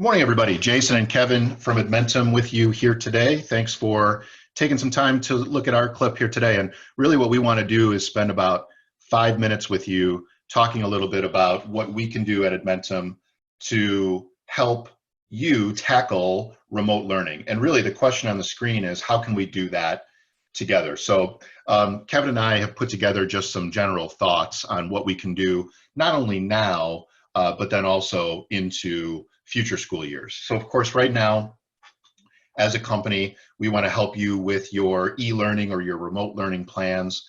Good morning, everybody. Jason and Kevin from Edmentum with you here today. Thanks for taking some time to look at our clip here today. And really what we want to do is spend about 5 minutes with you talking a little bit about what we can do at Edmentum to help you tackle remote learning. And really the question on the screen is, how can we do that together? So Kevin and I have put together just some general thoughts on what we can do, not only now, but then also into future school years. So of course, right now, as a company, we want to help you with your e-learning or your remote learning plans.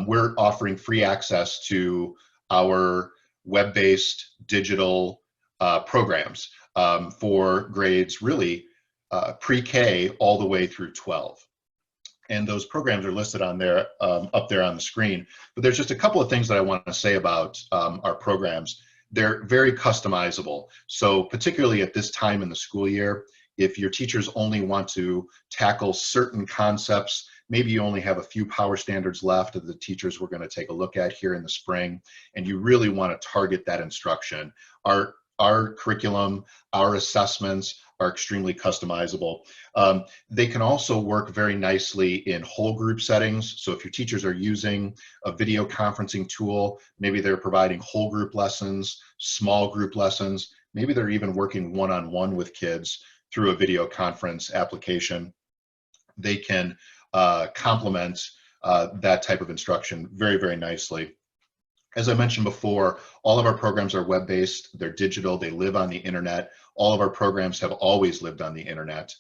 We're offering free access to our web-based digital programs for grades really pre-K all the way through 12. And those programs are listed on there, up there on the screen. But there's just a couple of things that I want to say about our programs. They're very customizable. So particularly at this time in the school year, if your teachers only want to tackle certain concepts, maybe you only have a few power standards left of the teachers we're going to take a look at here in the spring, and you really want to target that instruction. Our curriculum, our assessments are extremely customizable. They can also work very nicely in whole group settings. So if your teachers are using a video conferencing tool, maybe they're providing whole group lessons, small group lessons, maybe they're even working one-on-one with kids through a video conference application. They can complement that type of instruction very, very nicely. As I mentioned before, all of our programs are web-based, they're digital, they live on the internet. All of our programs have always lived on the internet.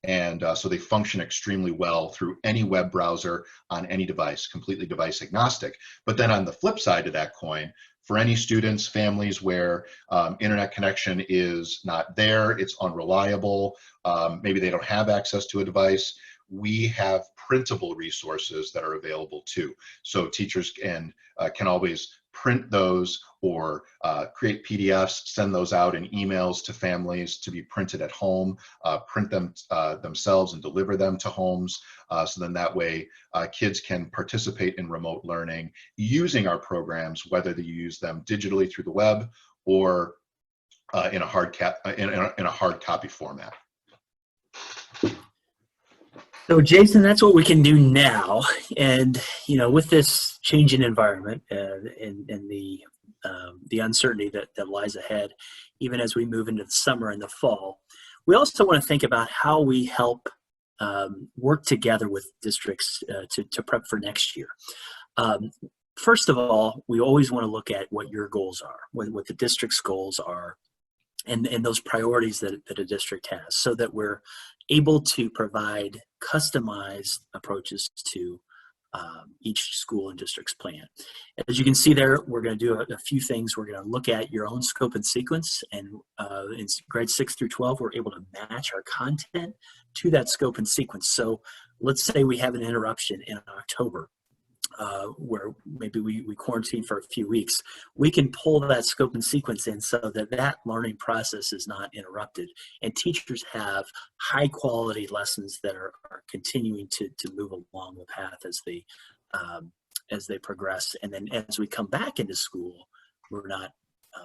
And so they function extremely well through any web browser on any device, completely device agnostic. But then on the flip side of that coin, for any students, families where internet connection is not there, it's unreliable, maybe they don't have access to a device, we have printable resources that are available too. So teachers can always print those or create PDFs, send those out in emails to families to be printed at home, print them themselves and deliver them to homes. So then that way kids can participate in remote learning using our programs, whether you use them digitally through the web or in a hard copy format. So Jason, that's what we can do now. And, you know, with this changing environment and the uncertainty that lies ahead, even as we move into the summer and the fall, we also want to think about how we help work together with districts to prep for next year. First of all, we always want to look at what your goals are, what the district's goals are, and those priorities that a district has, so that we're able to provide customized approaches to each school and district's plan. As you can see there, we're going to do a few things. We're going to look at your own scope and sequence, and in grades 6 through 12, we're able to match our content to that scope and sequence. So let's say we have an interruption in October, where maybe we quarantine for a few weeks. We can pull that scope and sequence in so that learning process is not interrupted, and teachers have high quality lessons that are continuing to move along the path as they progress. And then as we come back into school, we're not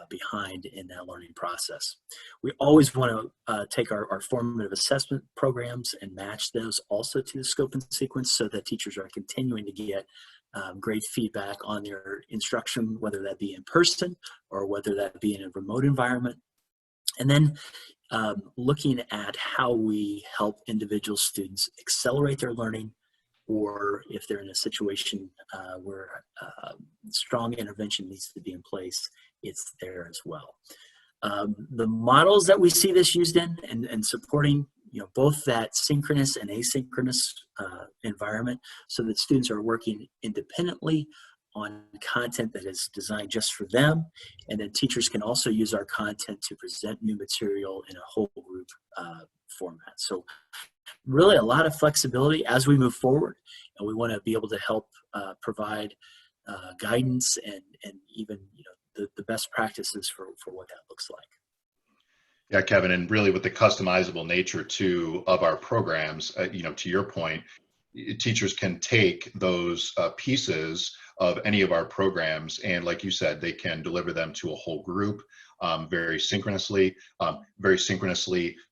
behind in that learning process. We always want to take our formative assessment programs and match those also to the scope and sequence, so that teachers are continuing to get great feedback on their instruction, whether that be in person or whether that be in a remote environment. And then looking at how we help individual students accelerate their learning, or if they're in a situation where strong intervention needs to be in place, it's there as well. The models that we see this used in and supporting, you know, both that synchronous and asynchronous environment, so that students are working independently on content that is designed just for them, and then teachers can also use our content to present new material in a whole group format. So really a lot of flexibility as we move forward, and we want to be able to help provide guidance and even, you know, the best practices for what that looks like. Yeah, Kevin, and really with the customizable nature too of our programs, you know, to your point, teachers can take those pieces of any of our programs. And like you said, they can deliver them to a whole group very synchronously,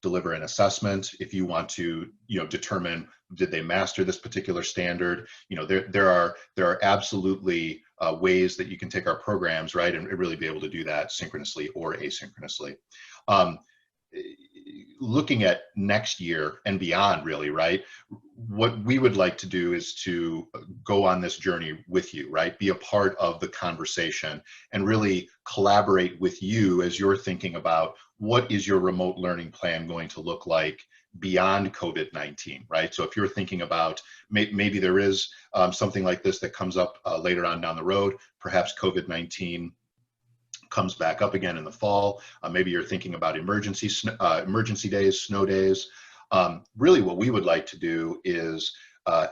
deliver an assessment if you want to, determine did they master this particular standard. There are absolutely ways that you can take our programs, right, and really be able to do that synchronously or asynchronously. Looking at next year and beyond, really, right, what we would like to do is to go on this journey with you, right, be a part of the conversation and really collaborate with you as you're thinking about what is your remote learning plan going to look like beyond COVID-19, right? So if you're thinking about maybe there is something like this that comes up later on down the road, perhaps COVID-19 comes back up again in the fall. Maybe you're thinking about emergency days, snow days. Really what we would like to do is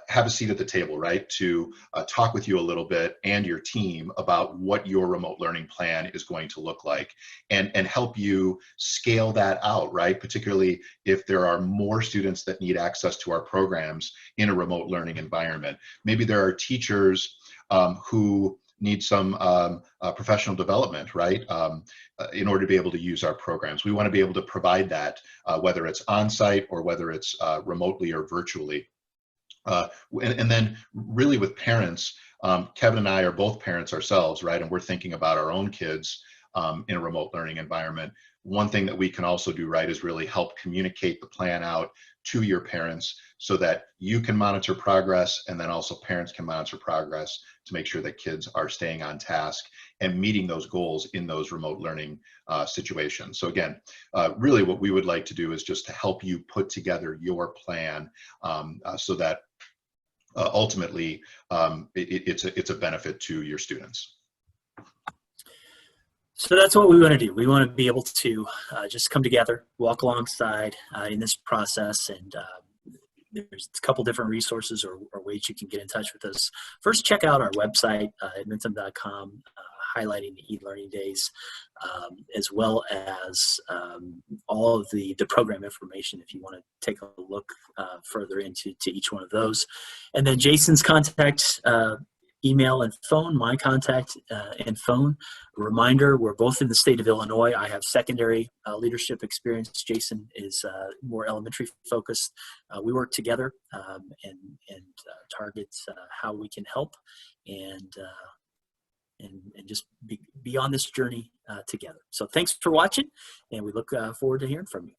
have a seat at the table, right? To talk with you a little bit and your team about what your remote learning plan is going to look like and help you scale that out, right? Particularly if there are more students that need access to our programs in a remote learning environment. Maybe there are teachers who need some professional development, right, in order to be able to use our programs. We want to be able to provide that, whether it's on-site or whether it's remotely or virtually. And then really with parents, Kevin and I are both parents ourselves, right, and we're thinking about our own kids in a remote learning environment. One thing that we can also do, right, is really help communicate the plan out to your parents so that you can monitor progress, and then also parents can monitor progress to make sure that kids are staying on task and meeting those goals in those remote learning situations. So again, really what we would like to do is just to help you put together your plan so that ultimately it's a benefit to your students. So that's what we want to do. We want to be able to just come together, walk alongside in this process, and there's a couple different resources or ways you can get in touch with us. First, check out our website, edmentum.com, highlighting the e-learning days, as well as all of the program information if you want to take a look further into each one of those. And then Jason's contact email and phone, my contact and phone. A reminder, we're both in the state of Illinois. I have secondary leadership experience. Jason is more elementary focused. We work together and target how we can help and just be on this journey together. So thanks for watching, and we look forward to hearing from you.